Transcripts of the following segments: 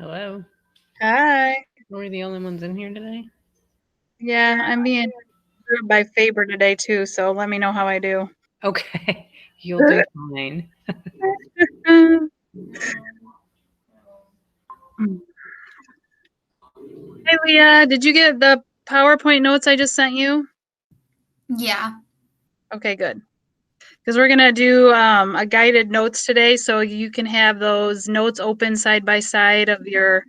Hello. Hi. We're the only ones in here today? Yeah, I'm being served by Faber today too, so let me know how I do. Okay. You'll do fine. Hey Leah, did you get the PowerPoint notes I just sent you? Yeah. Okay, good. Because we're gonna do a guided notes today, so you can have those notes open side by side of your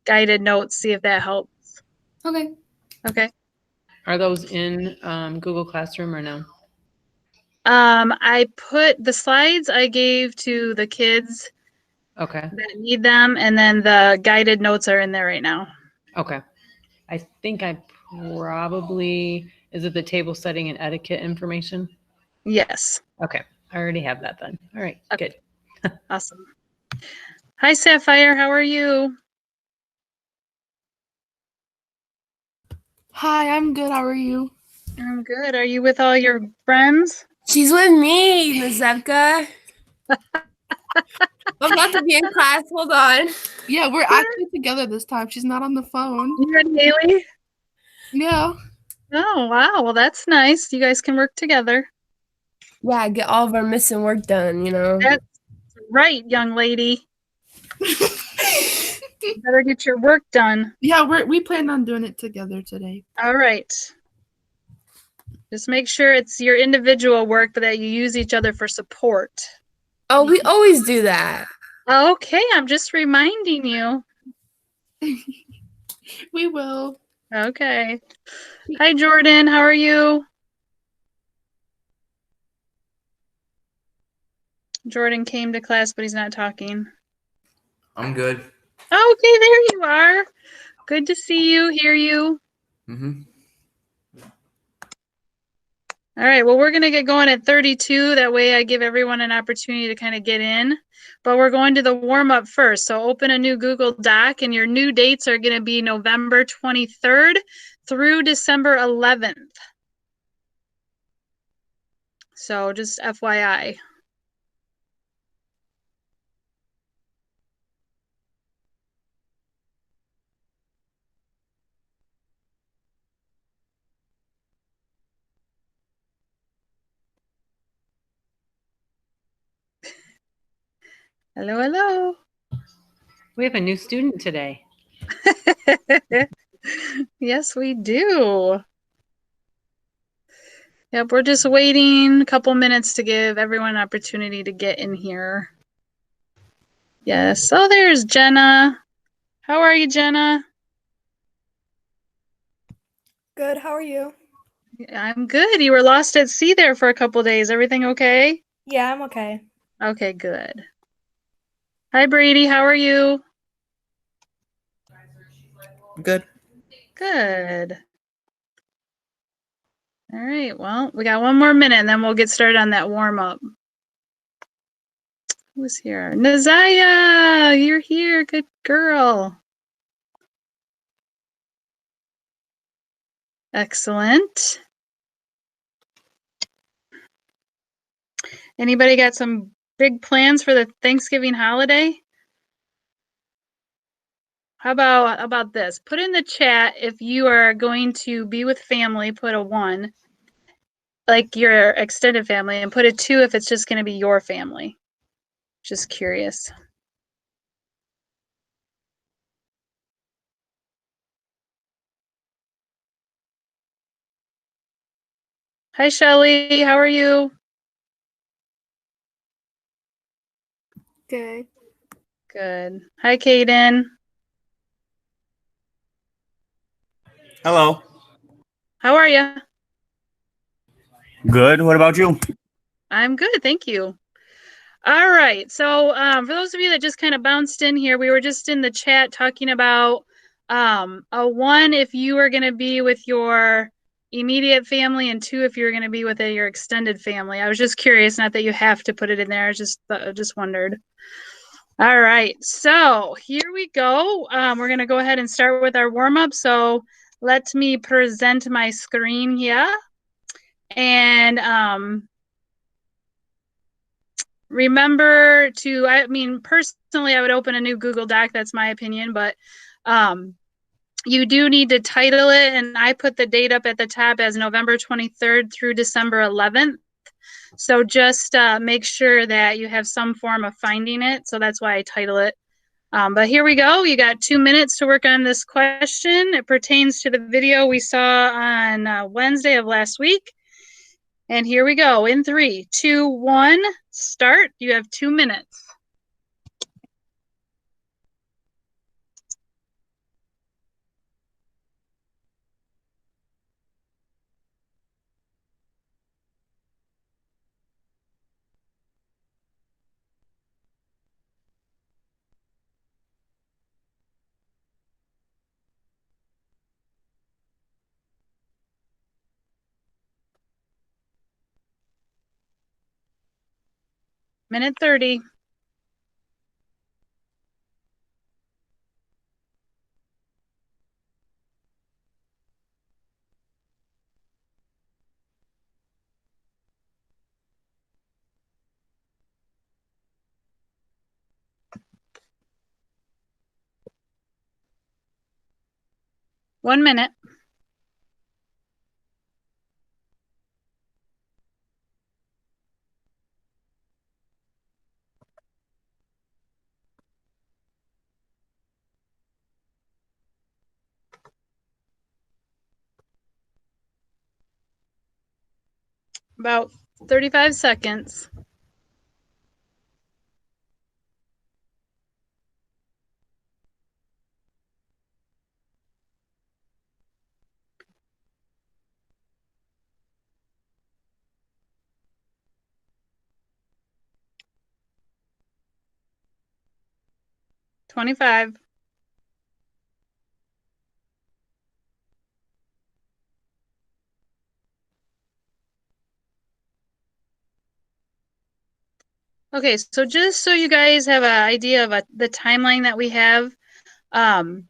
guided notes. See if that helps. Okay. Okay. Are those in Google Classroom or no? I put the slides I gave to the kids Okay. that need them, and then the guided notes are in there right now. Okay. I think I probably, is it the table setting and etiquette information? Yes. Okay. I already have that then. All right. Good. Awesome. Hi, Sapphire. How are you? Hi, I'm good. How are you? I'm good. Are you with all your friends? She's with me, Nazevka. I'm about to be in class. Hold on. Yeah, we're actually together this time. She's not on the phone. You and Haley? Yeah. Oh, wow. Well, that's nice. You guys can work together. Yeah, get all of our missing work done, That's right, young lady. You better get your work done. Yeah, we plan on doing it together today. All right. Just make sure it's your individual work, but that you use each other for support. Oh, we always do that. Okay, I'm just reminding you. We will. Okay. Hi, Jordan. How are you? Jordan came to class, but he's not talking. I'm good. Okay, there you are. Good to see you, hear you. All right, well, we're going to get going at 32. That way I give everyone an opportunity to kind of get in. But we're going to the warm-up first. So open a new Google Doc, and your new dates are going to be November 23rd through December 11th. So just FYI. Hello, hello. We have a new student today. Yes, we do. Yep, we're just waiting a couple minutes to give everyone an opportunity to get in here. Yes. Oh, there's Jenna. How are you, Jenna? Good. How are you? I'm good. You were lost at sea there for a couple days. Everything okay? Yeah, I'm okay. Okay, good. Hi, Brady. How are you? Good. Good. All right. Well, we got one more minute and then we'll get started on that warm up. Who's here? Nazaya, you're here. Good girl. Excellent. Anybody got some big plans for the Thanksgiving holiday? How about this? Put in the chat if you are going to be with family, put a 1, like your extended family, and put a 2 if it's just going to be your family. Just curious. Hi, Shelly. How are you? Good. Good. Hi, Kaden. Hello. How are you? Good. What about you? I'm good. Thank you. All right. So for those of you that just kind of bounced in here, we were just in the chat talking about a 1 if you are going to be with your immediate family and 2 if you're going to be with your extended family. I was just curious, not that you have to put it in there. I just wondered. All right. So here we go. We're going to go ahead and start with our warm up. So let me present my screen here. And remember to, I mean, personally, I would open a new Google Doc. That's my opinion, but you do need to title it. And I put the date up at the top as November 23rd through December 11th. So just make sure that you have some form of finding it. So that's why I title it. But here we go. You got 2 minutes to work on this question. It pertains to the video we saw on Wednesday of last week. And here we go. In 3, 2, 1, start. You have 2 minutes. Minute 30. One minute. About 35 seconds. $25. Okay, so just so you guys have an idea of the timeline that we have, when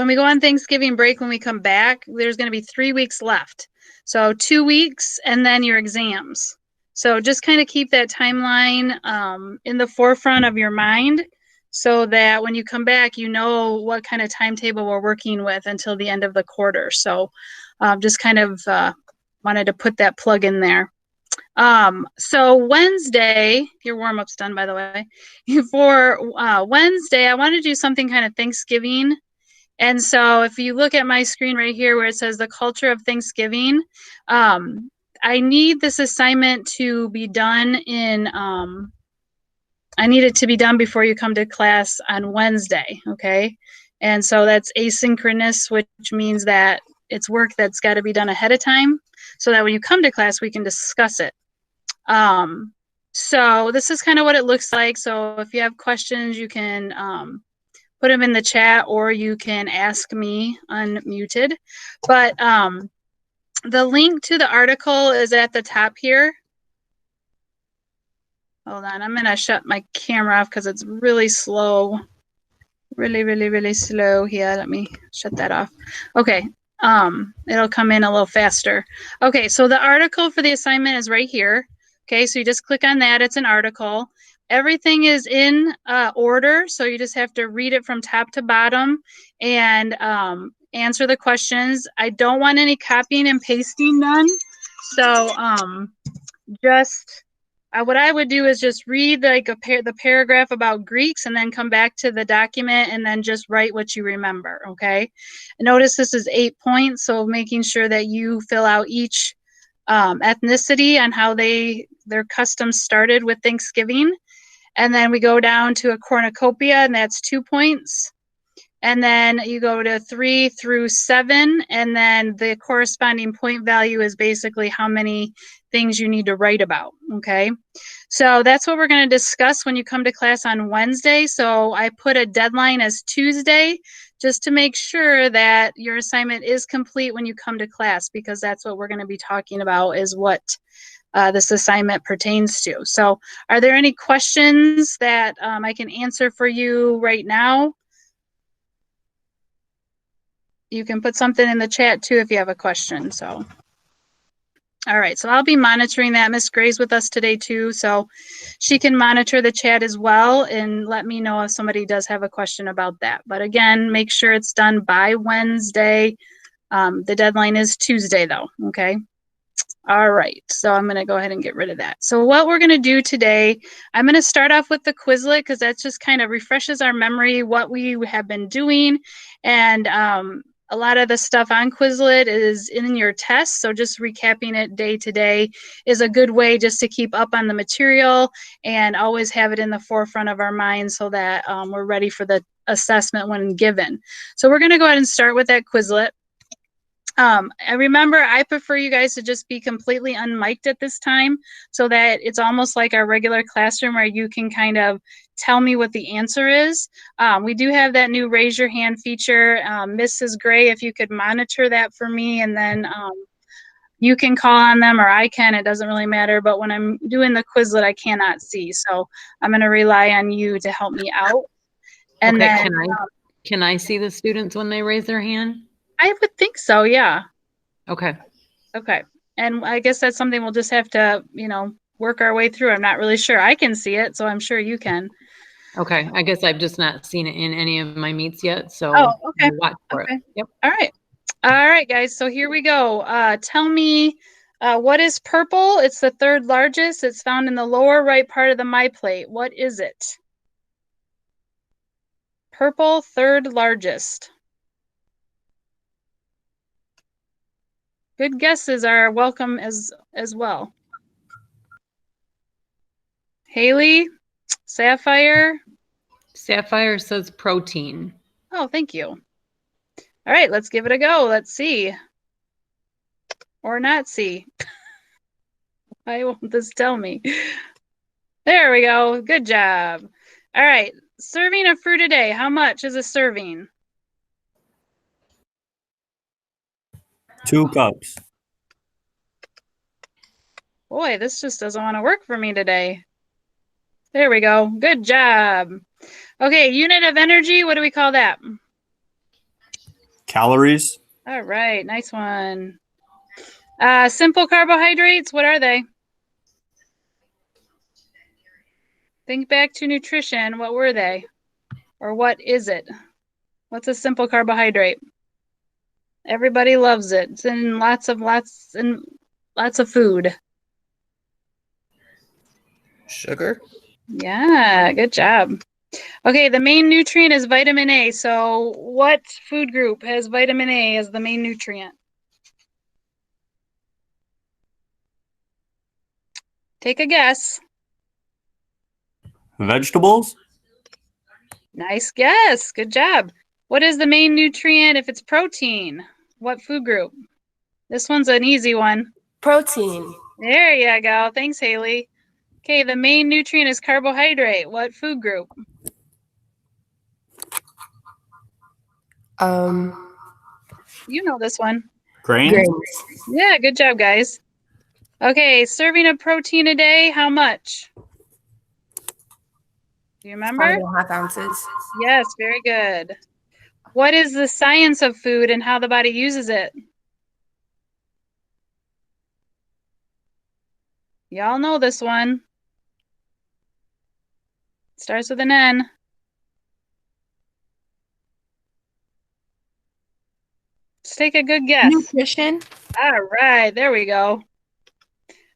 we go on Thanksgiving break, when we come back, there's going to be 3 weeks left. So 2 weeks and then your exams. So just kind of keep that timeline in the forefront of your mind so that when you come back, you know what kind of timetable we're working with until the end of the quarter. So just kind of wanted to put that plug in there. So Wednesday, your warm-up's done, by the way. For Wednesday, I want to do something kind of Thanksgiving. And so if you look at my screen right here where it says the culture of Thanksgiving, I need this assignment to be done in, I need it to be done before you come to class on Wednesday, okay? And so that's asynchronous, which means that it's work that's got to be done ahead of time so that when you come to class, we can discuss it. So this is kind of what it looks like. So if you have questions, you can put them in the chat or you can ask me unmuted. But the link to the article is at the top here. Hold on, I'm gonna shut my camera off because it's really slow. Really slow here. Let me shut that off. Okay, it'll come in a little faster. Okay, so the article for the assignment is right here. Okay, so you just click on that, it's an article. Everything is in order, so you just have to read it from top to bottom and answer the questions. I don't want any copying and pasting done, so just what I would do is just read like the paragraph about Greeks and then come back to the document and then just write what you remember, okay? Notice this is 8 points, so making sure that you fill out each ethnicity and how their customs started with Thanksgiving. And then we go down to a cornucopia, and that's 2 points. And then you go to 3 through 7, and then the corresponding point value is basically how many things you need to write about, okay? So that's what we're going to discuss when you come to class on Wednesday. So I put a deadline as Tuesday just to make sure that your assignment is complete when you come to class, because that's what we're going to be talking about is what this assignment pertains to. So are there any questions that I can answer for you right now? You can put something in the chat too if you have a question. So All right, so I'll be monitoring that. Miss Gray's with us today too, so she can monitor the chat as well and let me know if somebody does have a question about that. But again, make sure it's done by Wednesday. The deadline is Tuesday though, okay? All right, so I'm gonna go ahead and get rid of that. So what we're gonna do today, I'm gonna start off with the Quizlet because that just kind of refreshes our memory, what we have been doing. And a lot of the stuff on Quizlet is in your test, so just recapping it day to day is a good way just to keep up on the material and always have it in the forefront of our minds so that we're ready for the assessment when given. So we're gonna go ahead and start with that Quizlet. I remember I prefer you guys to just be completely unmiked at this time so that it's almost like our regular classroom where you can kind of tell me what the answer is. We do have that new raise your hand feature. Mrs. Gray, if you could monitor that for me, and then you can call on them or I can, it doesn't really matter. But when I'm doing the Quizlet, I cannot see. So I'm going to rely on you to help me out. And Okay, then can I see the students when they raise their hand? I would think so, yeah. Okay. Okay. And I guess that's something we'll just have to, work our way through. I'm not really sure. I can see it, so I'm sure you can. Okay. I guess I've just not seen it in any of my meets yet. So Oh, okay. we'll watch for Okay. it. Yep. All right. All right, guys. So here we go. Tell me what is purple? It's the third largest. It's found in the lower right part of the My Plate. What is it? Purple, third largest. Good guesses are welcome as well. Haley, Sapphire. Sapphire says protein. Oh, thank you. All right, let's give it a go. Let's see. Or not see. Why won't this tell me? There we go. Good job. All right. Serving of fruit a day. How much is a serving? 2 cups. Boy, this just doesn't want to work for me today. There we go. Good job. Okay, unit of energy. What do we call that? Calories. All right. Nice one. Simple carbohydrates. What are they? Think back to nutrition. What were they? Or what is it? What's a simple carbohydrate? Everybody loves it. It's in lots of food. Sugar. Yeah, good job. Okay, the main nutrient is vitamin A. So what food group has vitamin A as the main nutrient? Take a guess. Vegetables. Nice guess. Good job. What is the main nutrient if it's protein? What food group? This one's an easy one. Protein. There you go. Thanks, Haley. Okay, the main nutrient is carbohydrate. What food group? You know this one. Grains. Yeah, good job, guys. Okay, serving of protein a day, how much? Do you remember? 5.5 ounces. Yes, very good. What is the science of food and how the body uses it? Y'all know this one. Starts with an N. Just take a good guess. Nutrition. All right, there we go.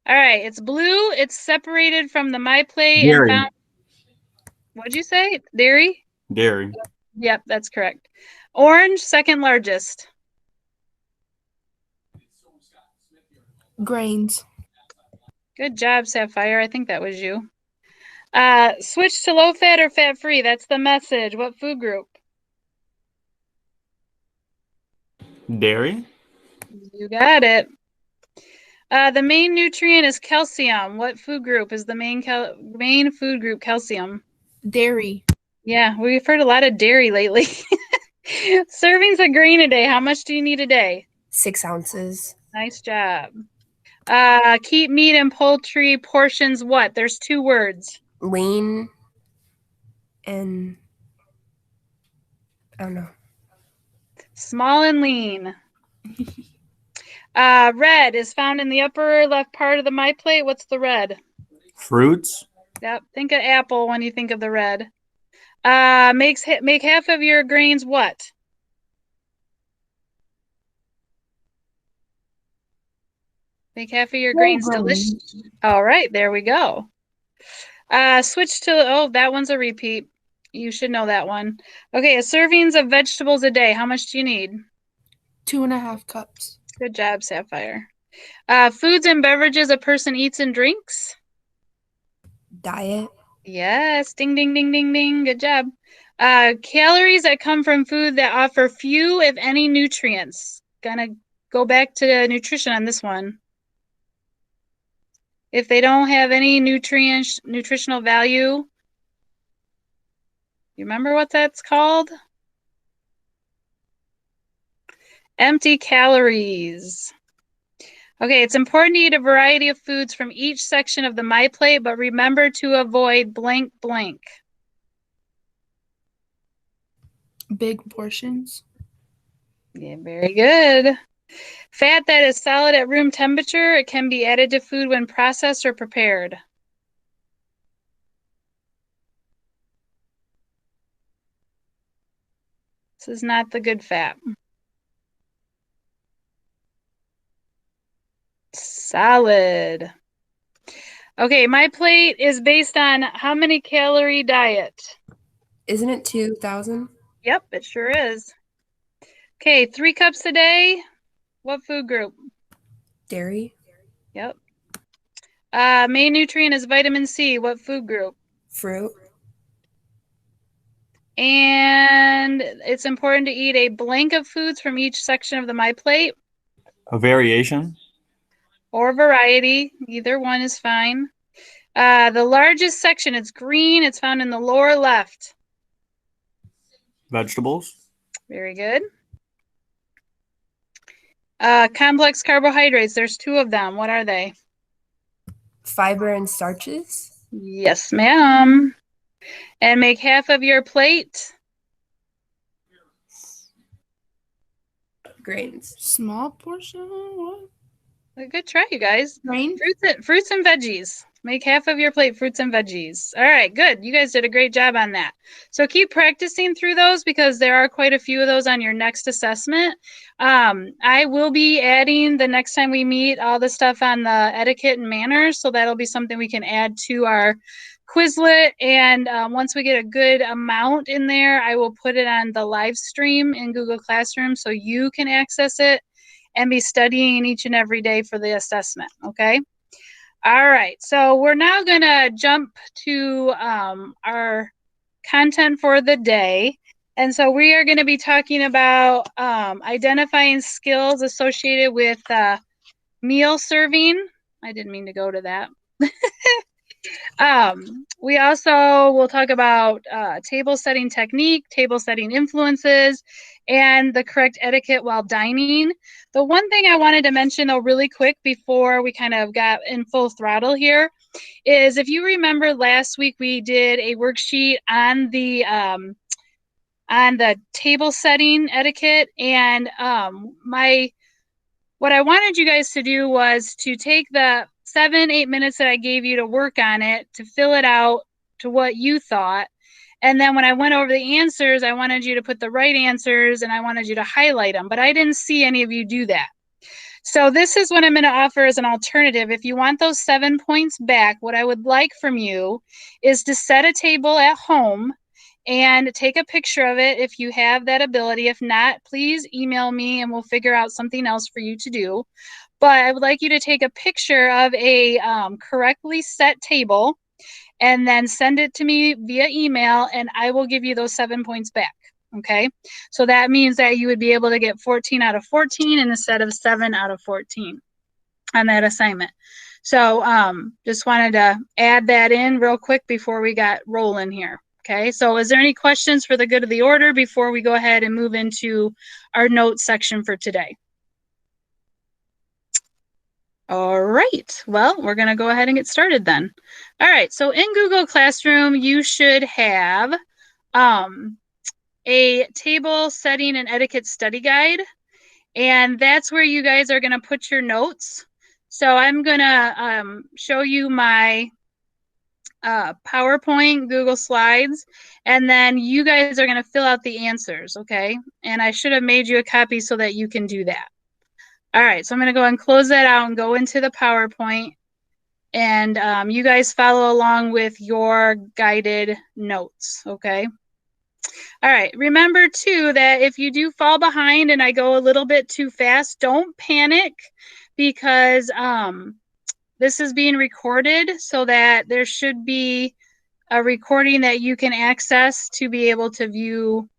All right, it's blue. It's separated from the My Plate and Dairy. found. What'd you say? Dairy? Dairy. Yep, that's correct. Orange, second largest. Grains. Good job, Sapphire. I think that was you. Switch to low fat or fat free. That's the message. What food group? Dairy. You got it. The main nutrient is calcium. What food group is the main food group calcium? Dairy. Yeah, we've heard a lot of dairy lately. Servings of grain a day. How much do you need a day? 6 ounces. Nice job. Keep meat and poultry portions what? There's 2 words. Lean. And I don't know. Small and lean. Red is found in the upper left part of the My Plate. What's the red? Fruits. Yep. Think of apple when you think of the red. Make half of your grains what? Make half of your grains delicious. All right, there we go. Switch to, oh, that one's a repeat. You should know that one. Okay, servings of vegetables a day. How much do you need? 2.5 cups. Good job, Sapphire. Foods and beverages a person eats and drinks. Diet. Yes, ding, ding, ding, ding, ding. Good job. Calories that come from food that offer few, if any, nutrients. Gonna go back to nutrition on this one. If they don't have any nutritional value, you remember what that's called? Empty calories. Okay, it's important to eat a variety of foods from each section of the My Plate, but remember to avoid blank blank. Big portions. Yeah, very good. Fat that is solid at room temperature, it can be added to food when processed or prepared. This is not the good fat. Solid. Okay, My Plate is based on how many calorie diet? Isn't it 2,000? Yep, it sure is. Okay, 3 cups a day. What food group? Dairy? Yep. Main nutrient is vitamin C. What food group? Fruit? And it's important to eat a blank of foods from each section of the My Plate. A variation. Or variety. Either one is fine. The largest section, it's green. It's found in the lower left. Vegetables. Very good. Complex carbohydrates. There's 2 of them. What are they? Fiber and starches? Yes, ma'am. And make half of your plate. Grains. Small portion? What? Good try, you guys. Grain? Fruits and veggies. Make half of your plate fruits and veggies. All right, good. You guys did a great job on that. So keep practicing through those because there are quite a few of those on your next assessment. I will be adding the next time we meet all the stuff on the etiquette and manners. So that'll be something we can add to our Quizlet. And once we get a good amount in there, I will put it on the live stream in Google Classroom so you can access it and be studying each and every day for the assessment, okay? All right, so we're now gonna jump to our content for the day. And so we are gonna be talking about identifying skills associated with meal serving. I didn't mean to go to that. We also will talk about table setting technique, table setting influences, and the correct etiquette while dining. The one thing I wanted to mention though really quick before we kind of got in full throttle here is if you remember last week we did a worksheet on the table setting etiquette, and what I wanted you guys to do was to take the 7-8 minutes that I gave you to work on it, to fill it out to what you thought. And then when I went over the answers, I wanted you to put the right answers and I wanted you to highlight them, but I didn't see any of you do that. So this is what I'm going to offer as an alternative. If you want those 7 points back, what I would like from you is to set a table at home and take a picture of it if you have that ability. If not, please email me and we'll figure out something else for you to do. But I would like you to take a picture of a correctly set table and then send it to me via email and I will give you those 7 points back. Okay, so that means that you would be able to get 14 out of 14 instead of 7 out of 14 on that assignment. So just wanted to add that in real quick before we got rolling here. Okay, so is there any questions for the good of the order before we go ahead and move into our notes section for today? All right, well, we're going to go ahead and get started then. All right, so in Google Classroom, you should have a table setting and etiquette study guide. And that's where you guys are going to put your notes. So I'm going to show you my PowerPoint, Google Slides, and then you guys are going to fill out the answers, okay? And I should have made you a copy so that you can do that. All right, so I'm going to go and close that out and go into the PowerPoint, and you guys follow along with your guided notes, okay? All right, remember too that if you do fall behind and I go a little bit too fast, don't panic, because this is being recorded, so that there should be a recording that you can access to be able to view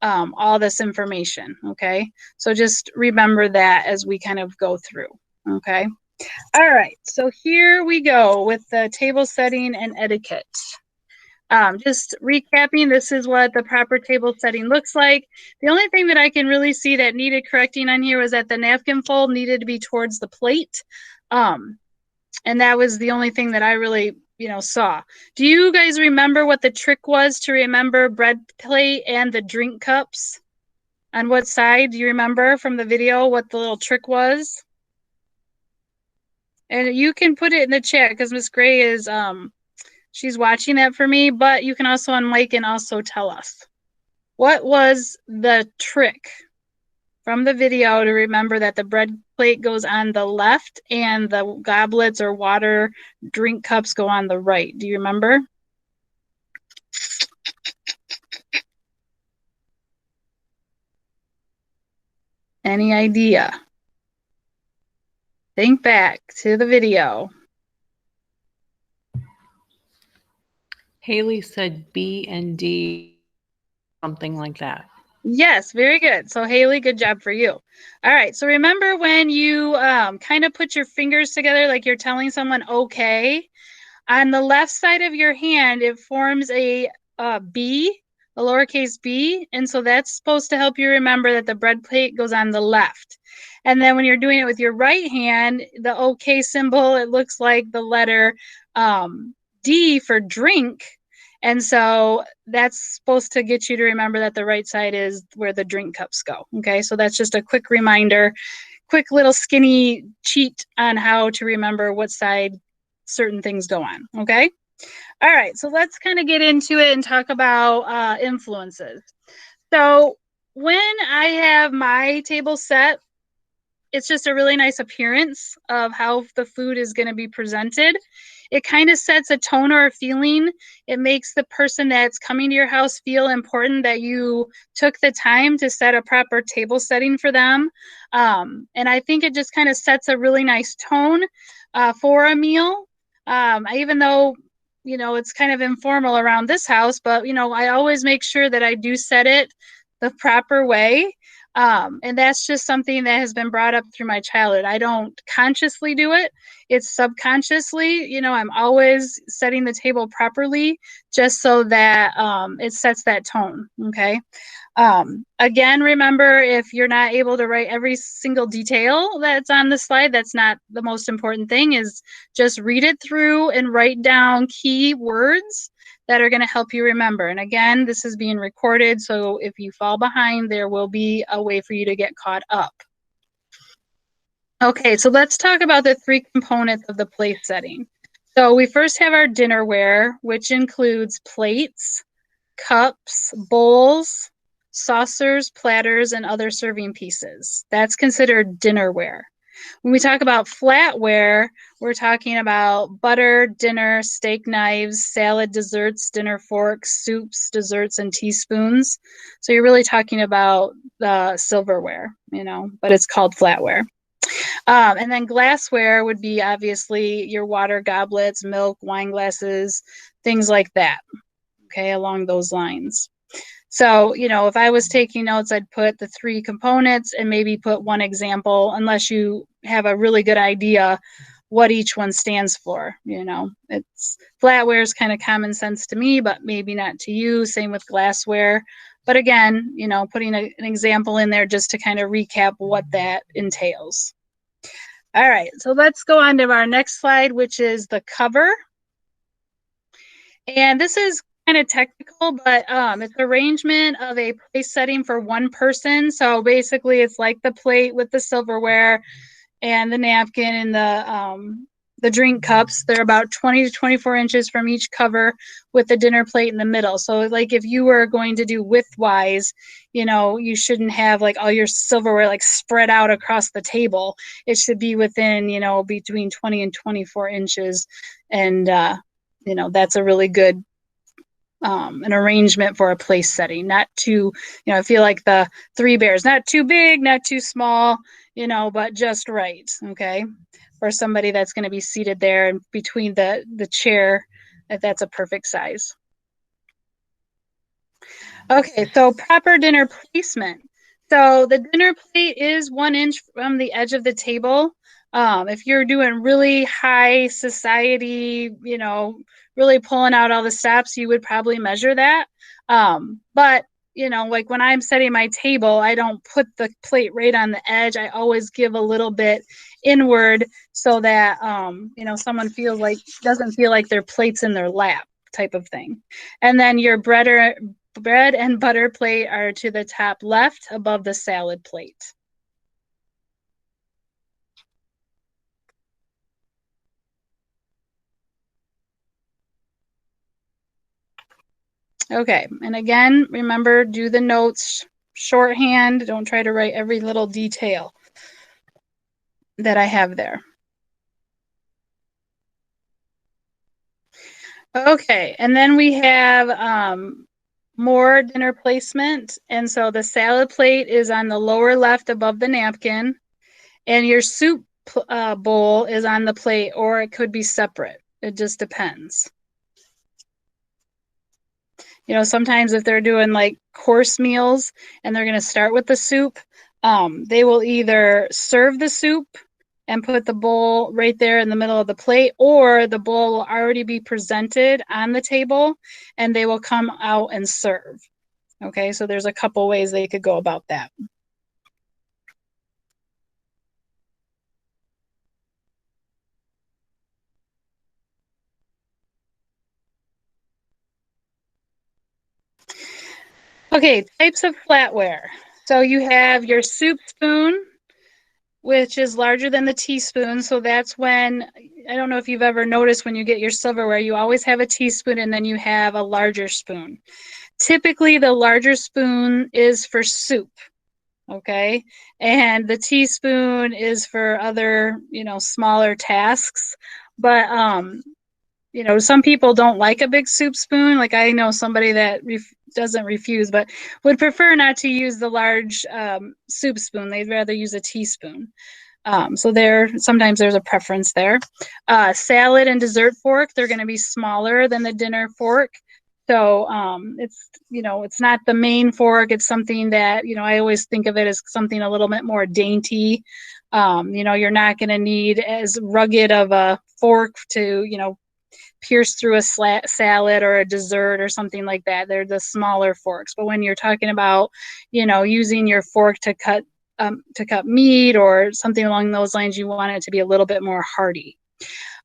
all this information, okay? So just remember that as we kind of go through, okay? All right, so here we go with the table setting and etiquette. Just recapping, this is what the proper table setting looks like. The only thing that I can really see that needed correcting on here was that the napkin fold needed to be towards the plate. And that was the only thing that I really, saw. Do you guys remember what the trick was to remember bread plate and the drink cups? On what side? Do you remember from the video what the little trick was? And you can put it in the chat because Miss Gray is, she's watching that for me, but you can also unmic and also tell us. What was the trick from the video to remember that the bread plate goes on the left and the goblets or water drink cups go on the right? Do you remember? Any idea? Think back to the video. Haley said B and D, something like that. Yes, very good. So Haley, good job for you. All right, so remember when you kind of put your fingers together like you're telling someone okay, on the left side of your hand, it forms a B, a lowercase b, and so that's supposed to help you remember that the bread plate goes on the left. And then when you're doing it with your right hand, the okay symbol, it looks like the letter D for drink. And so that's supposed to get you to remember that the right side is where the drink cups go. Okay, so that's just a quick reminder, quick little skinny cheat on how to remember what side certain things go on. Okay, all right, so let's kind of get into it and talk about influences. So when I have my table set, it's just a really nice appearance of how the food is going to be presented. It kind of sets a tone or a feeling. It makes the person that's coming to your house feel important, that you took the time to set a proper table setting for them. And I think it just kind of sets a really nice tone for a meal. Even though, it's kind of informal around this house, but, I always make sure that I do set it the proper way. And that's just something that has been brought up through my childhood. I don't consciously do it. It's subconsciously, I'm always setting the table properly just so that it sets that tone. Okay. Again, remember, if you're not able to write every single detail that's on the slide, that's not the most important thing. Is just read it through and write down key words that are going to help you remember. And again, this is being recorded, so if you fall behind, there will be a way for you to get caught up. Okay, so let's talk about the three components of the place setting. So we first have our dinnerware, which includes plates, cups, bowls, saucers, platters, and other serving pieces. That's considered dinnerware. When we talk about flatware, we're talking about butter, dinner, steak knives, salad, desserts, dinner forks, soups, desserts, and teaspoons. So you're really talking about the silverware, but it's called flatware. And then glassware would be obviously your water goblets, milk, wine glasses, things like that, okay, along those lines. So, if I was taking notes, I'd put the three components and maybe put one example, unless you have a really good idea what each one stands for. It's flatware is kind of common sense to me, but maybe not to you. Same with glassware. But again, putting an example in there just to kind of recap what that entails. All right, so let's go on to our next slide, which is the cover. And this is kind of technical, but it's arrangement of a place setting for one person. So basically, it's like the plate with the silverware and the napkin and the drink cups. They're about 20 to 24 inches from each cover with the dinner plate in the middle. So like if you were going to do width-wise, you shouldn't have like all your silverware like spread out across the table. It should be within, between 20 and 24 inches. And, that's a really good an arrangement for a place setting. Not too, I feel like the Three Bears, not too big, not too small, but just right. Okay. For somebody that's going to be seated there and between the chair, if that's a perfect size. Okay. So proper dinner placement. So the dinner plate is 1 inch from the edge of the table. If you're doing really high society, really pulling out all the stops, you would probably measure that. But like when I'm setting my table, I don't put the plate right on the edge. I always give a little bit inward so that, someone doesn't feel like their plate's in their lap type of thing. And then your bread and butter plate are to the top left above the salad plate. Okay, and again, remember, do the notes shorthand. Don't try to write every little detail that I have there. Okay, and then we have more dinner placement. And so the salad plate is on the lower left above the napkin, and your soup bowl is on the plate, or it could be separate. It just depends. Sometimes if they're doing like course meals and they're going to start with the soup, they will either serve the soup and put the bowl right there in the middle of the plate, or the bowl will already be presented on the table and they will come out and serve. Okay, so there's a couple ways they could go about that. Okay, types of flatware. So you have your soup spoon, which is larger than the teaspoon. So that's when, I don't know if you've ever noticed when you get your silverware, you always have a teaspoon and then you have a larger spoon. Typically, the larger spoon is for soup, okay? And the teaspoon is for other, smaller tasks. But, some people don't like a big soup spoon. Like I know somebody that doesn't refuse, but would prefer not to use the large soup spoon. They'd rather use a teaspoon. So sometimes there's a preference there. Salad and dessert fork, they're going to be smaller than the dinner fork. So it's not the main fork. It's something that, I always think of it as something a little bit more dainty. You're not going to need as rugged of a fork to, pierce through a salad or a dessert or something like that. They're the smaller forks. But when you're talking about, using your fork to cut meat or something along those lines, you want it to be a little bit more hearty.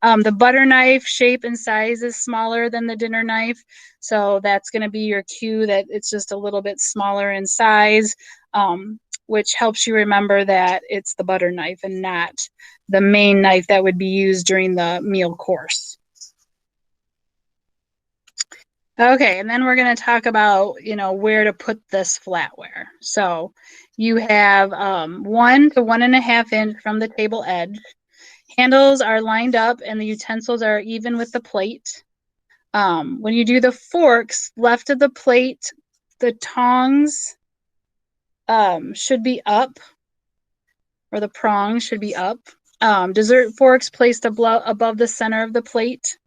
The butter knife shape and size is smaller than the dinner knife. So that's going to be your cue that it's just a little bit smaller in size, which helps you remember that it's the butter knife and not the main knife that would be used during the meal course. Okay, and then we're going to talk about, where to put this flatware. So you have 1 to 1.5 inch from the table edge. Handles are lined up and the utensils are even with the plate. When you do the forks, left of the plate, the tongs should be up, or the prongs should be up. Dessert forks placed above the center of the plate.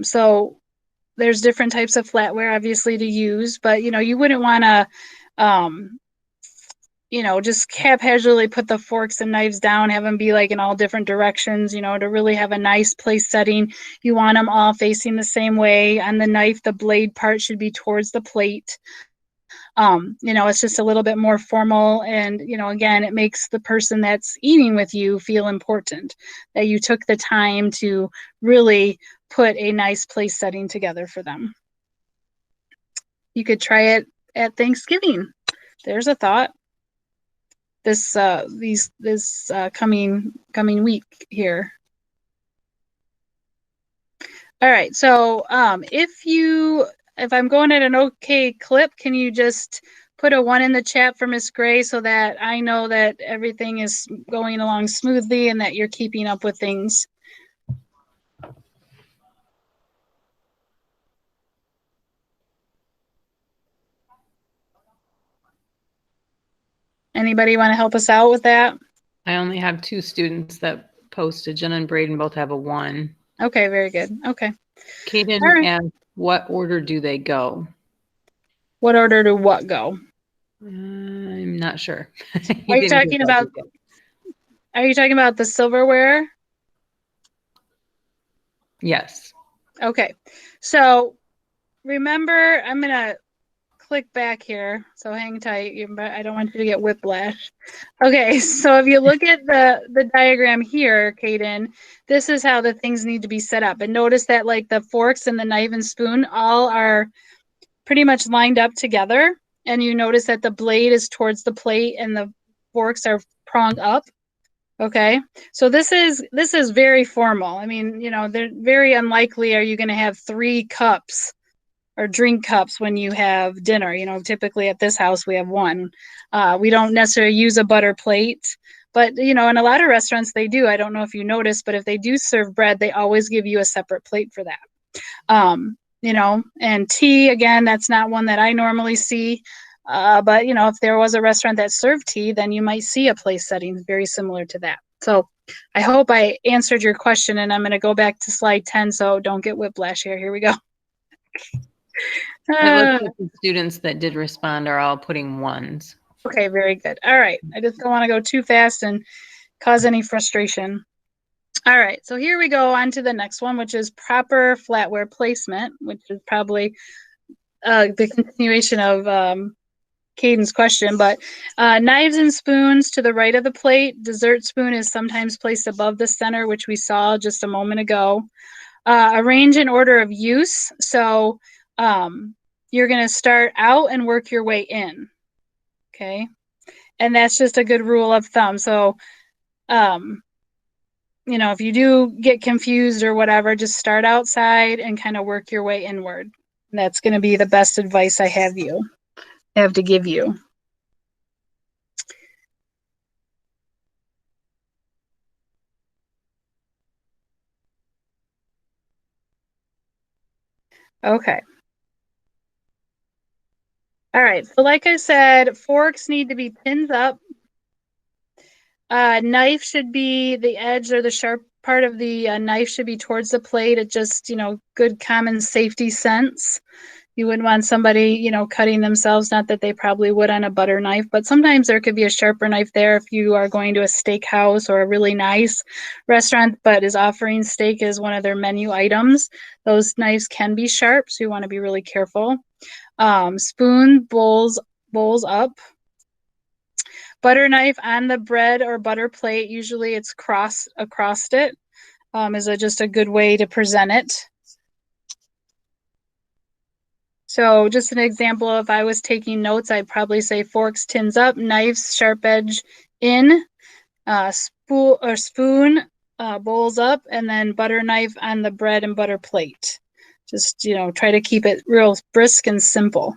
So there's different types of flatware, obviously, to use, but, you wouldn't want to, just haphazardly put the forks and knives down, have them be like in all different directions, to really have a nice place setting. You want them all facing the same way. On the knife, the blade part should be towards the plate. It's just a little bit more formal. And, again, it makes the person that's eating with you feel important, that you took the time to really put a nice place setting together for them. You could try it at Thanksgiving. There's a thought. This coming week here. All right. So if I'm going at an okay clip, can you just put a 1 in the chat for Miss Gray so that I know that everything is going along smoothly and that you're keeping up with things? Anybody want to help us out with that? I only have 2 students that posted. Jen and Braden both have a 1. Okay, very good. Okay. Kaden All right. asked, what order do they go? What order do what go? I'm not sure. Are you talking about the silverware? Yes. Okay. So remember, I'm going to click back here. So hang tight. I don't want you to get whiplash. Okay. So if you look at the diagram here, Kaden, this is how the things need to be set up. And notice that like the forks and the knife and spoon all are pretty much lined up together. And you notice that the blade is towards the plate and the forks are pronged up. Okay. So this is very formal. I mean, they're very unlikely are you going to have 3 cups or drink cups when you have dinner. Typically at this house we have 1. We don't necessarily use a butter plate, but in a lot of restaurants they do. I don't know if you noticed, but if they do serve bread, they always give you a separate plate for that. And tea, again, that's not one that I normally see. But if there was a restaurant that served tea, then you might see a place setting very similar to that. So I hope I answered your question, and I'm going to go back to slide 10. So don't get whiplash here. Here we go. It looks like the students that did respond are all putting 1s. Okay, very good. All right. I just don't want to go too fast and cause any frustration. All right. So here we go on to the next one, which is proper flatware placement, which is probably the continuation of Caden's question. But knives and spoons to the right of the plate. Dessert spoon is sometimes placed above the center, which we saw just a moment ago. Arrange in order of use. So you're going to start out and work your way in. Okay. And that's just a good rule of thumb. So, if you do get confused or whatever, just start outside and kind of work your way inward. And that's going to be the best advice I have to give you. Okay. All right. So like I said, forks need to be pins up. Knife should be the edge or the sharp part of the knife should be towards the plate. It just, good common safety sense. You wouldn't want somebody, cutting themselves, not that they probably would on a butter knife, but sometimes there could be a sharper knife there if you are going to a steakhouse or a really nice restaurant, but is offering steak as one of their menu items. Those knives can be sharp, so you want to be really careful. Spoon, bowls up. Butter knife on the bread or butter plate, usually it's across it, is just a good way to present it. So just an example, if I was taking notes, I'd probably say forks, tins up, knives, sharp edge in, spoon, bowls up, and then butter knife on the bread and butter plate. Just, try to keep it real brisk and simple.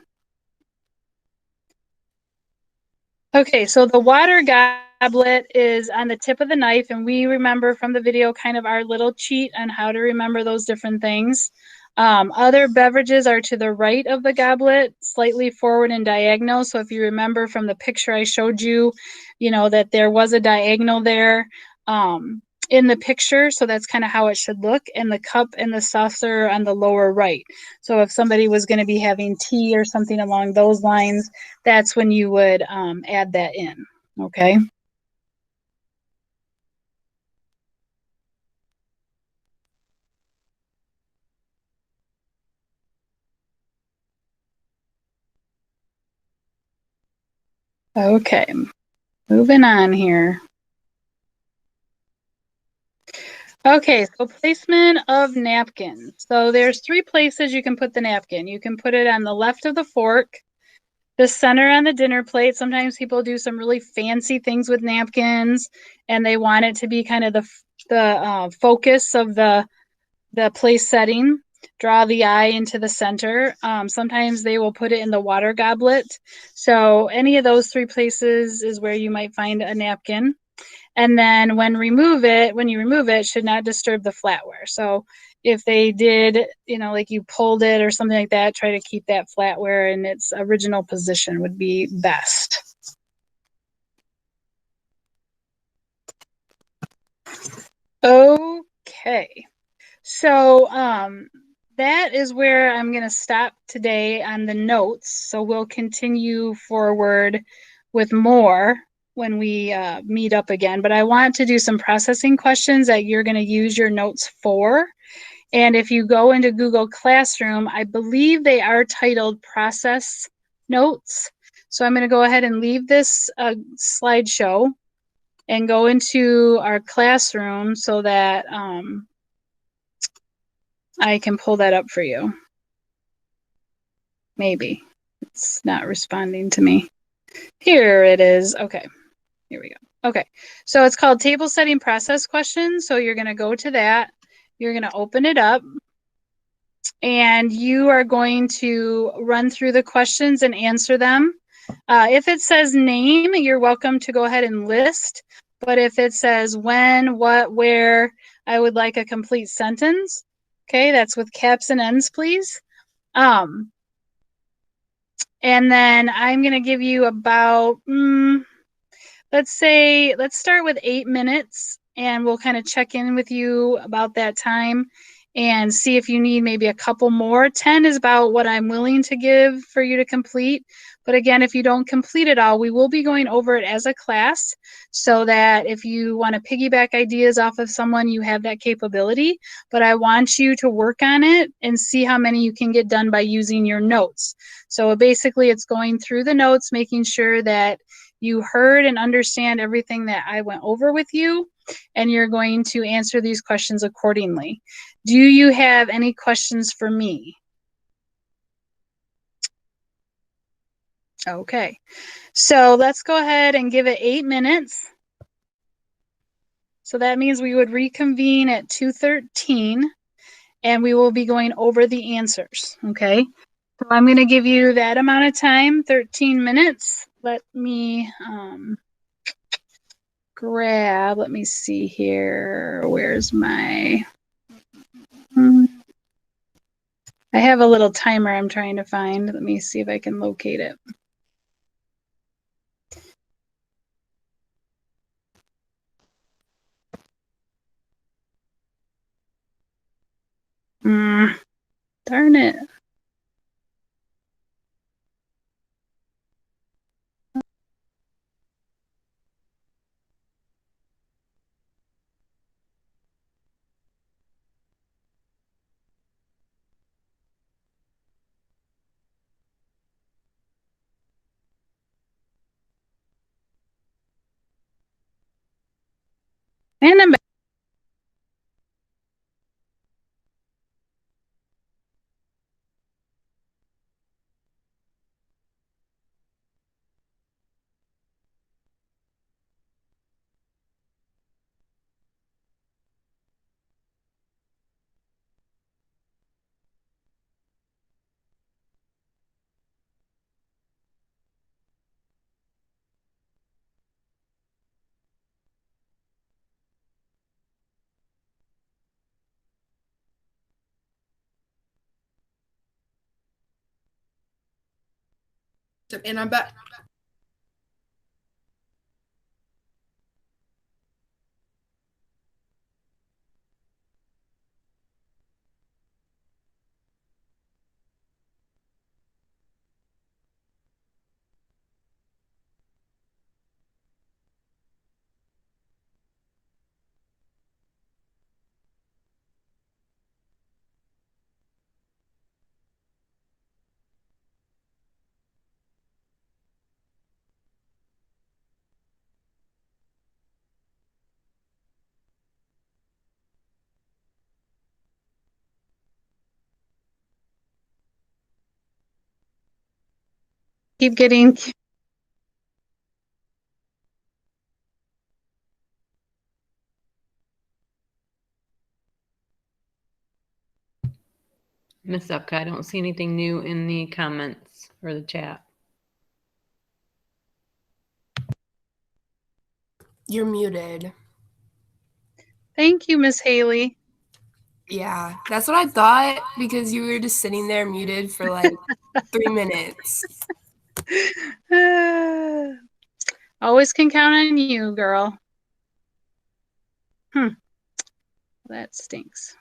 Okay, so the water goblet is on the tip of the knife, and we remember from the video kind of our little cheat on how to remember those different things. Other beverages are to the right of the goblet, slightly forward and diagonal. So if you remember from the picture I showed you, that there was a diagonal there in the picture. So that's kind of how it should look. And the cup and the saucer on the lower right. So if somebody was going to be having tea or something along those lines, that's when you would add that in. Okay. Okay, moving on here. Okay, so placement of napkins. So there's 3 places you can put the napkin. You can put it on the left of the fork, the center on the dinner plate. Sometimes people do some really fancy things with napkins, and they want it to be kind of the focus of the place setting. Draw the eye into the center. Sometimes they will put it in the water goblet. So any of those 3 places is where you might find a napkin. And then when you remove it, it should not disturb the flatware. So if they did, like you pulled it or something like that, try to keep that flatware in its original position would be best. Okay. So that is where I'm going to stop today on the notes. So we'll continue forward with more when we meet up again. But I want to do some processing questions that you're going to use your notes for. And if you go into Google Classroom, I believe they are titled Process Notes. So I'm going to go ahead and leave this slideshow and go into our classroom so that I can pull that up for you. Maybe. It's not responding to me. Here it is. Okay. Here we go. Okay. So it's called Table Setting Process Questions. So you're going to go to that. You're going to open it up. And you are going to run through the questions and answer them. If it says name, you're welcome to go ahead and list. But if it says when, what, where, I would like a complete sentence. Okay, that's with caps and ends, please. And then I'm going to give you about, let's start with 8 minutes, and we'll kind of check in with you about that time and see if you need maybe a couple more. 10 is about what I'm willing to give for you to complete. But again, if you don't complete it all, we will be going over it as a class so that if you want to piggyback ideas off of someone, you have that capability. But I want you to work on it and see how many you can get done by using your notes. So basically, it's going through the notes, making sure that you heard and understand everything that I went over with you, and you're going to answer these questions accordingly. Do you have any questions for me? Okay, so let's go ahead and give it 8 minutes. So that means we would reconvene at 2:13, and we will be going over the answers, okay? So I'm going to give you that amount of time, 13 minutes. Let me let me see here. Where's my... I have a little timer I'm trying to find. Let me see if I can locate it. Darn it. And I'm back. And I'm back. Keep getting. Miss Upka, I don't see anything new in the comments or the chat. You're muted. Thank you, Miss Haley. Yeah, that's what I thought because you were just sitting there muted for like 3 minutes. Always can count on you, girl. That stinks.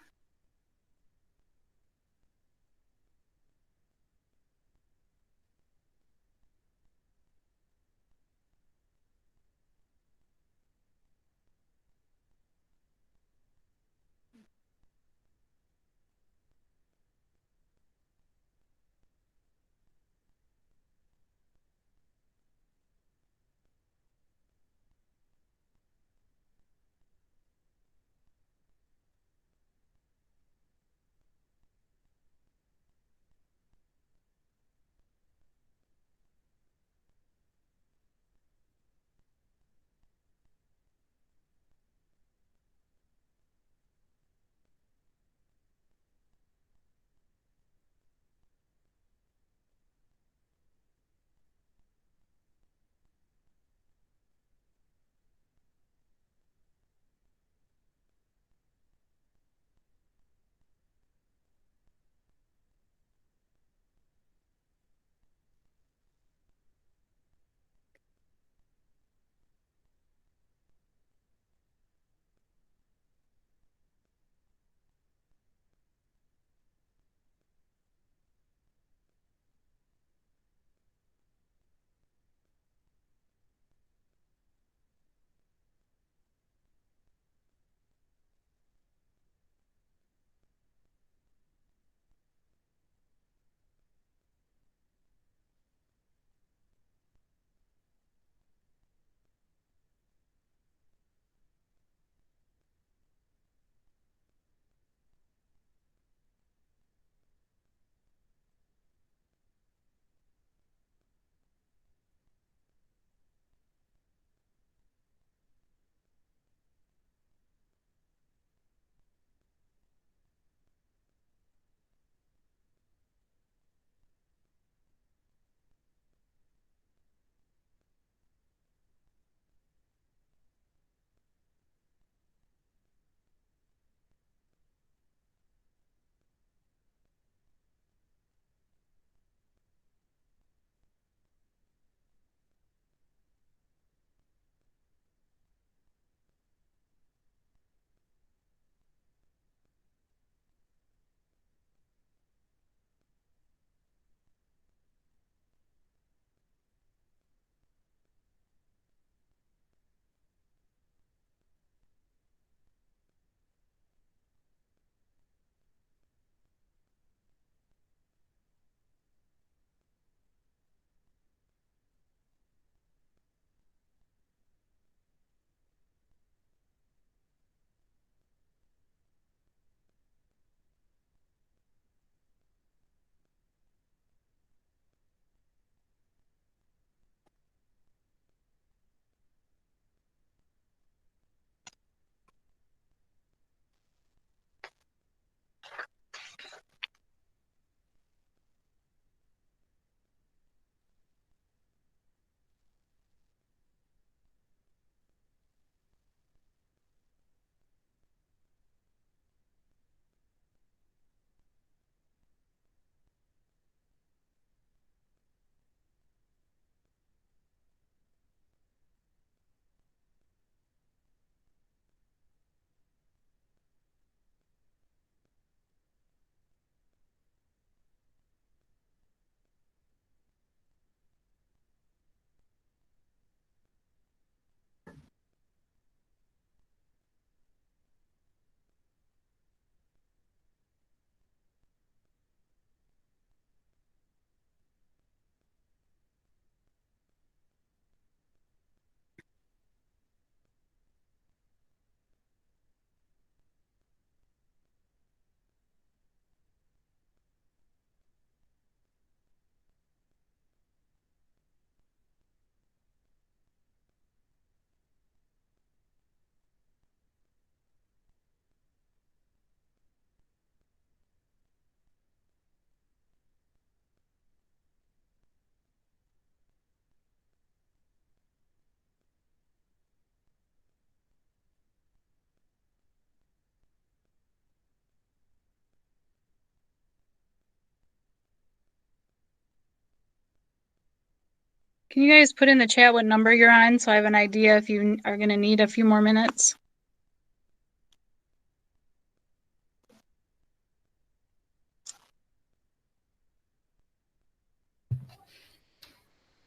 Can you guys put in the chat what number you're on so I have an idea if you are going to need a few more minutes?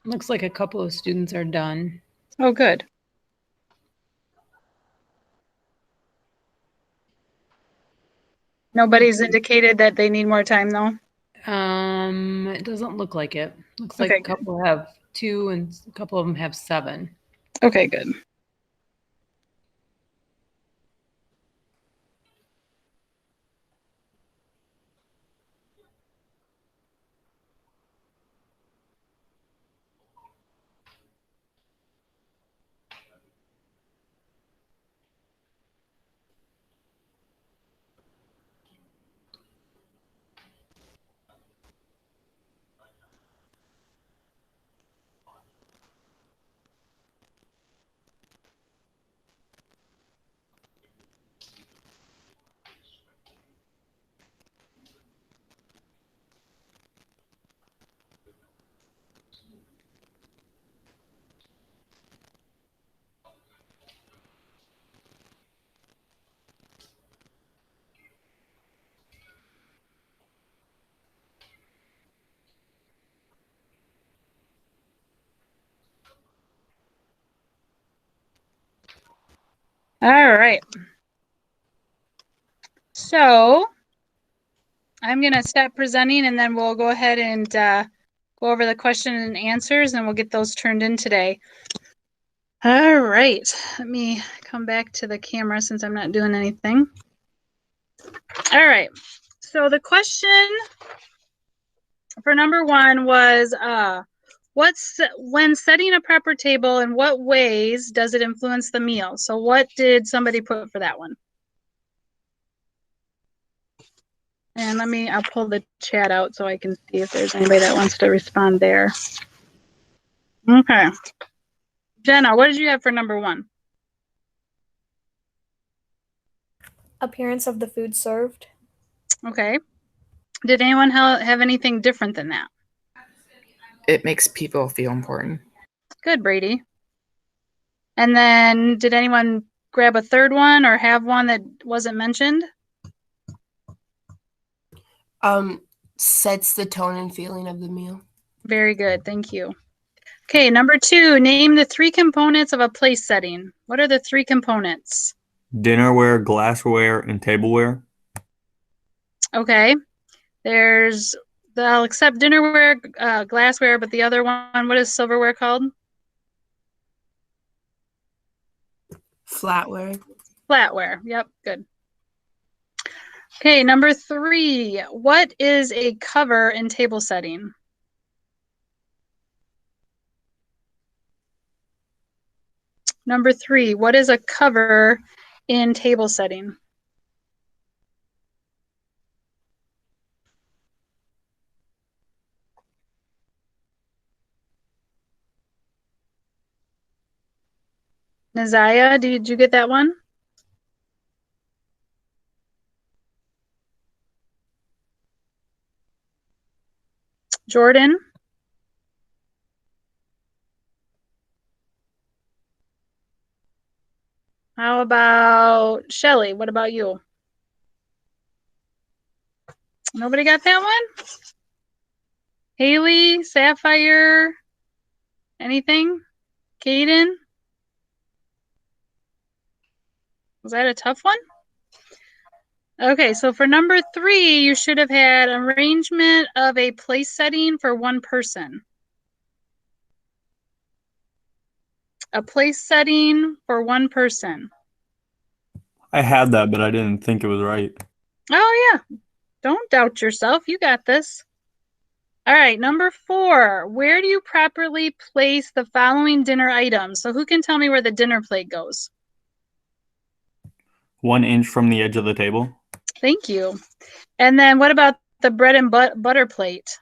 Looks like a couple of students are done. Oh, good. Nobody's indicated that they need more time though. It doesn't look like it. Looks like Okay, a couple have 2 and a couple of them have 7. Okay, good. All right. So I'm going to stop presenting and then we'll go ahead and go over the question and answers and we'll get those turned in today. All right. Let me come back to the camera since I'm not doing anything. All right. So the question for number 1 was when setting a prepper table, in what ways does it influence the meal? So what did somebody put for that one? And I'll pull the chat out so I can see if there's anybody that wants to respond there. Okay. Jenna, what did you have for number 1? Appearance of the food served. Okay. Did anyone have anything different than that? It makes people feel important. Good, Brady. And then did anyone grab a third one or have one that wasn't mentioned? Sets the tone and feeling of the meal. Very good. Thank you. Okay, number 2, name the 3 components of a place setting. What are the 3 components? Dinnerware, glassware, and tableware. Okay. I'll accept dinnerware, glassware, but the other one, what is silverware called? Flatware. Flatware. Yep, good. Okay, number 3, what is a cover in table setting? Number 3, what is a cover in table setting? Nazaya, did you get that one? Jordan? How about Shelly? What about you? Nobody got that one? Haley, Sapphire, anything? Kaden? Was that a tough one? Okay, so for number 3, you should have had arrangement of a place setting for 1 person. A place setting for 1 person. I had that, but I didn't think it was right. Oh, yeah. Don't doubt yourself. You got this. All right, number 4. Where do you properly place the following dinner items? So who can tell me where the dinner plate goes? 1 inch from the edge of the table. Thank you. And then what about the bread and butter plate?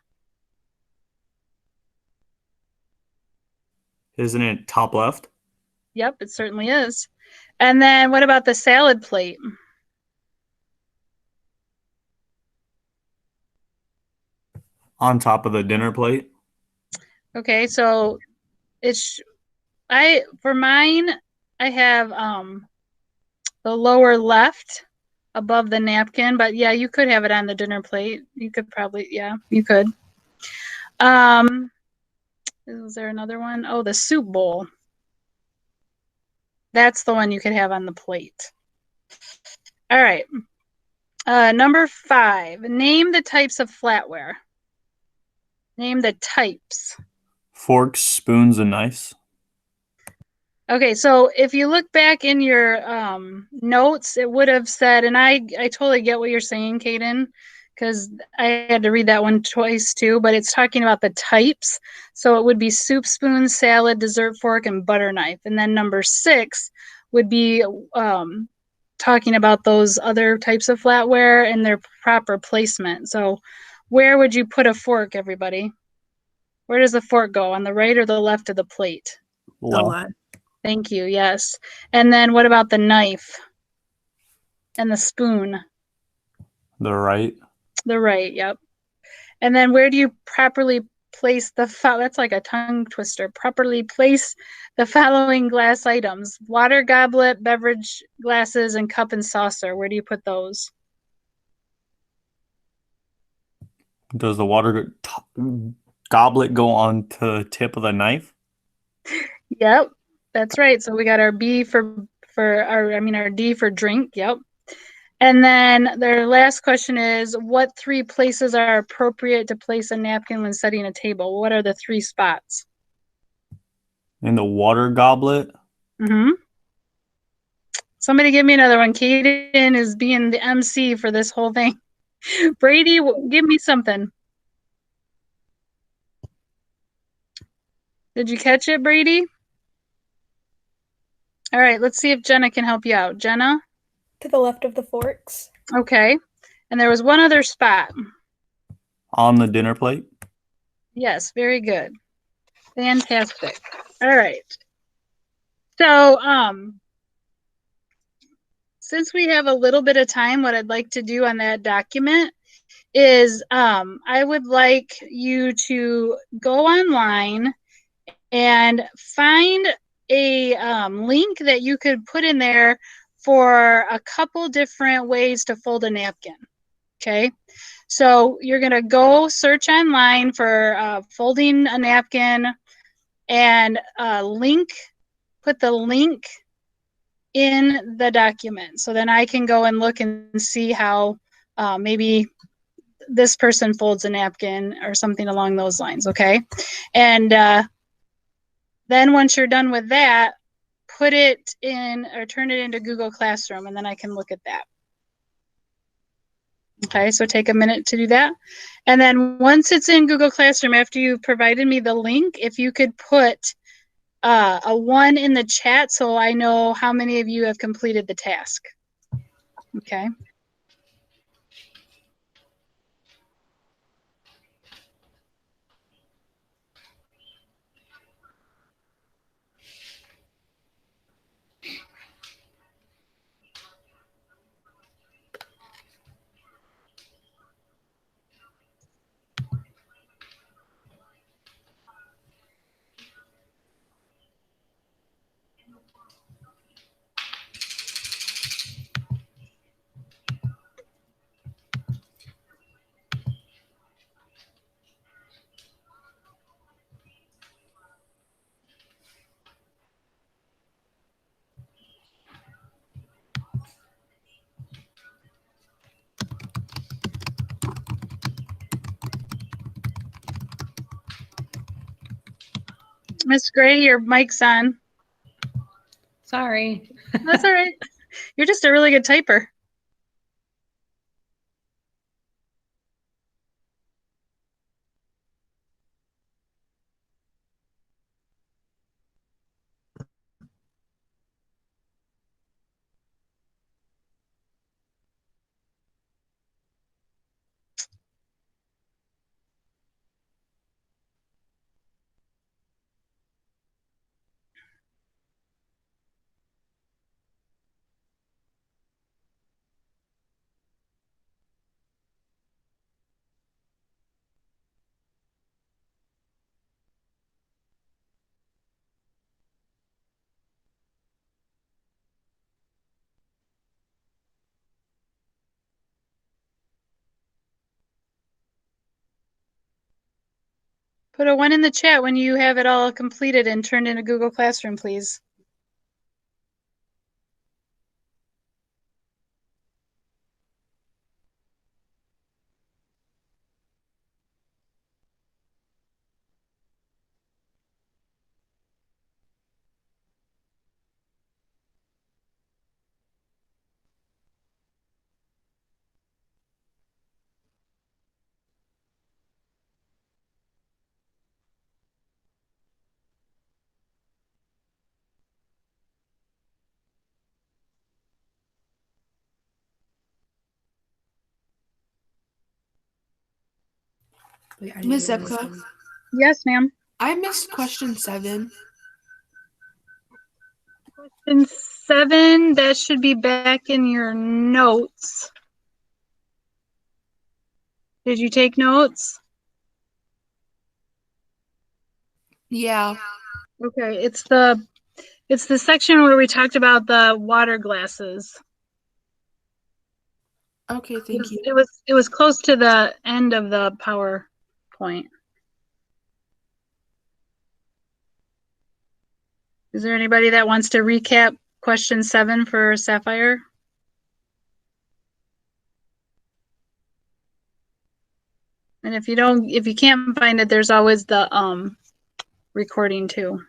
Isn't it top left? Yep, it certainly is. And then what about the salad plate? On top of the dinner plate. Okay, so it's for mine, I have the lower left above the napkin, but yeah, you could have it on the dinner plate. You could probably, yeah, you could. Is there another one? Oh, the soup bowl. That's the one you could have on the plate. All right. Number 5. Name the types of flatware. Name the types. Forks, spoons, and knives. Okay, so if you look back in your notes, it would have said, and I totally get what you're saying, Kaden, because I had to read that one twice too, but it's talking about the types. So it would be soup spoon, salad, dessert fork, and butter knife. And then number 6 would be talking about those other types of flatware and their proper placement. So where would you put a fork, everybody? Where does the fork go? On the right or the left of the plate? Left. Thank you. Yes. And then what about the knife and the spoon? The right. The right. Yep. And then where do you properly place that's like a tongue twister. Properly place the following glass items: water goblet, beverage glasses, and cup and saucer. Where do you put those? Does the water goblet go on to the tip of the knife? Yep. That's right. So we got our B our D for drink. Yep. And then their last question is, what 3 places are appropriate to place a napkin when setting a table? What are the 3 spots? In the water goblet? Mm-hmm. Somebody give me another one. Kaden is being the MC for this whole thing. Brady, give me something. Did you catch it, Brady? All right, let's see if Jenna can help you out. Jenna? To the left of the forks. Okay. And there was one other spot. On the dinner plate? Yes, very good. Fantastic. All right. So, since we have a little bit of time, what I'd like to do on that document is I would like you to go online and find a link that you could put in there for a couple different ways to fold a napkin. Okay. So you're going to go search online for folding a napkin and put the link in the document. So then I can go and look and see how maybe this person folds a napkin or something along those lines. Okay. And then once you're done with that, put it in or turn it into Google Classroom, and then I can look at that. Okay, so take a minute to do that. And then once it's in Google Classroom, after you've provided me the link, if you could put a 1 in the chat so I know how many of you have completed the task. Okay. Miss Gray, your mic's on. Sorry. That's all right. You're just a really good typer. Put a 1 in the chat when you have it all completed and turned into Google Classroom, please. Wait, I didn't Miss realize Zepka, that. Yes, ma'am. I missed question 7. In 7, that should be back in your notes. Did you take notes? Yeah. Okay, it's the section where we talked about the water glasses. Okay, thank you. It was close to the end of the PowerPoint. Is there anybody that wants to recap question 7 for Sapphire? And if you can't find it, there's always the recording too.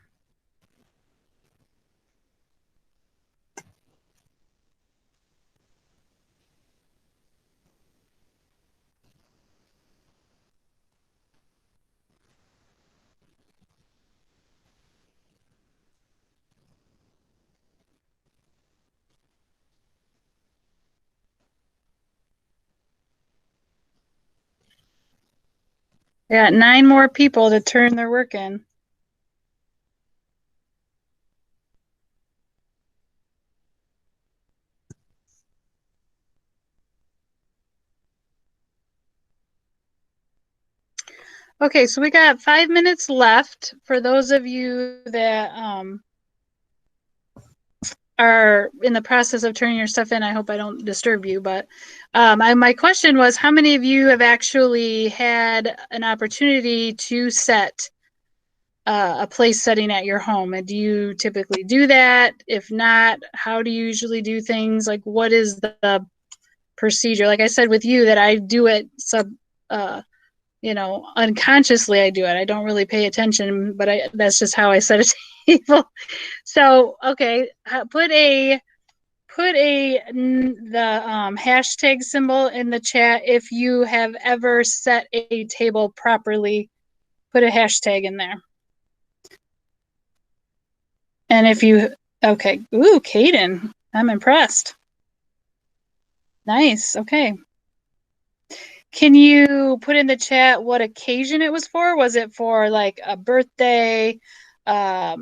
Yeah, 9 more people to turn their work in. Okay, so we got 5 minutes left for those of you that are in the process of turning your stuff in. I hope I don't disturb you, but my question was, how many of you have actually had an opportunity to set a place setting at your home? And do you typically do that? If not, how do you usually do things? Like, what is the procedure? Like I said with you, that I do it unconsciously. I do it. I don't really pay attention, but that's just how I set a table. So, okay, put the hashtag symbol in the chat if you have ever set a table properly. Put a hashtag in there. And if you, okay, ooh, Kaden, I'm impressed. Nice, okay. Can you put in the chat what occasion it was for? Was it for like a birthday, a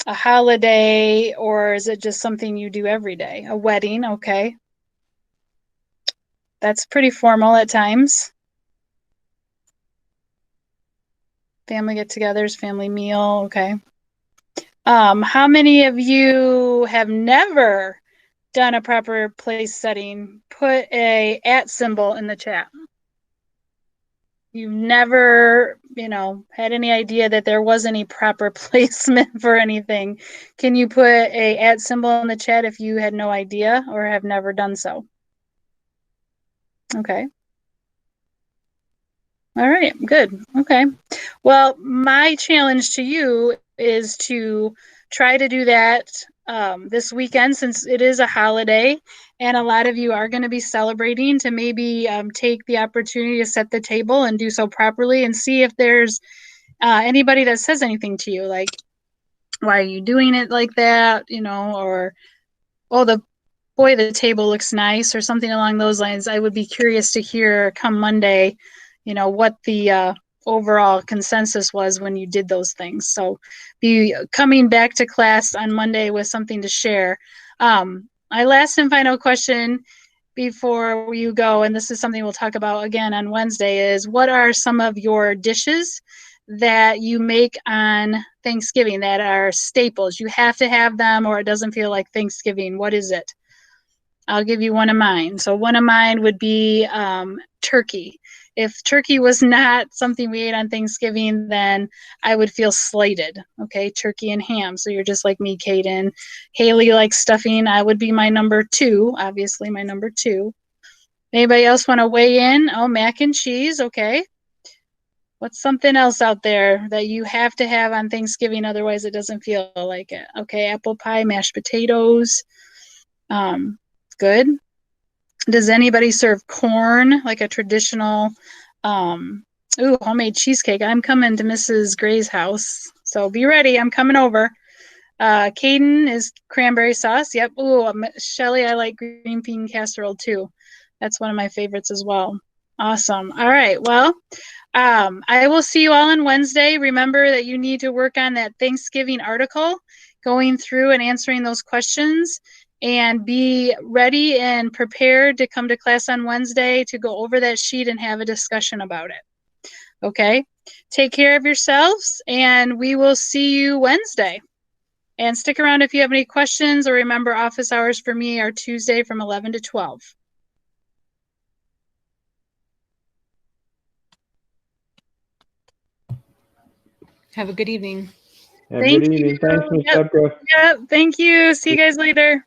holiday, or is it just something you do every day? A wedding, okay. That's pretty formal at times. Family get-togethers, family meal, okay. How many of you have never done a proper place setting? Put a @ symbol in the chat. You've never, had any idea that there was any proper placement for anything. Can you put a @ symbol in the chat if you had no idea or have never done so? Okay. All right, good. Okay. Well, my challenge to you is to try to do that this weekend, since it is a holiday and a lot of you are going to be celebrating, to maybe take the opportunity to set the table and do so properly, and see if there's anybody that says anything to you, like, why are you doing it like that? Or, oh, the table looks nice, or something along those lines. I would be curious to hear come Monday, what the overall consensus was when you did those things. So be coming back to class on Monday with something to share. My last and final question before you go, and this is something we'll talk about again on Wednesday, is what are some of your dishes that you make on Thanksgiving that are staples? You have to have them or it doesn't feel like Thanksgiving. What is it? I'll give you one of mine. So one of mine would be turkey. If turkey was not something we ate on Thanksgiving, then I would feel slighted. Okay, turkey and ham. So you're just like me, Kaden. Haley likes stuffing. I would be my number 2, obviously my number 2. Anybody else want to weigh in? Oh, mac and cheese. Okay. What's something else out there that you have to have on Thanksgiving? Otherwise, it doesn't feel like it. Okay, apple pie, mashed potatoes. Good. Does anybody serve corn, like a traditional, homemade cheesecake? I'm coming to Mrs. Gray's house, so be ready. I'm coming over. Caden is cranberry sauce. Yep. Ooh, Shelly, I like green bean casserole too. That's one of my favorites as well. Awesome. All right. Well, I will see you all on Wednesday. Remember that you need to work on that Thanksgiving article, going through and answering those questions, and be ready and prepared to come to class on Wednesday to go over that sheet and have a discussion about it. Okay? Take care of yourselves, and we will see you Wednesday. And stick around if you have any questions, or remember, office hours for me are Tuesday from 11 to 12. Have a good evening. Have a good evening. Thanks, Ms. Yep. Pepper. Yep. Thank you. See you guys later.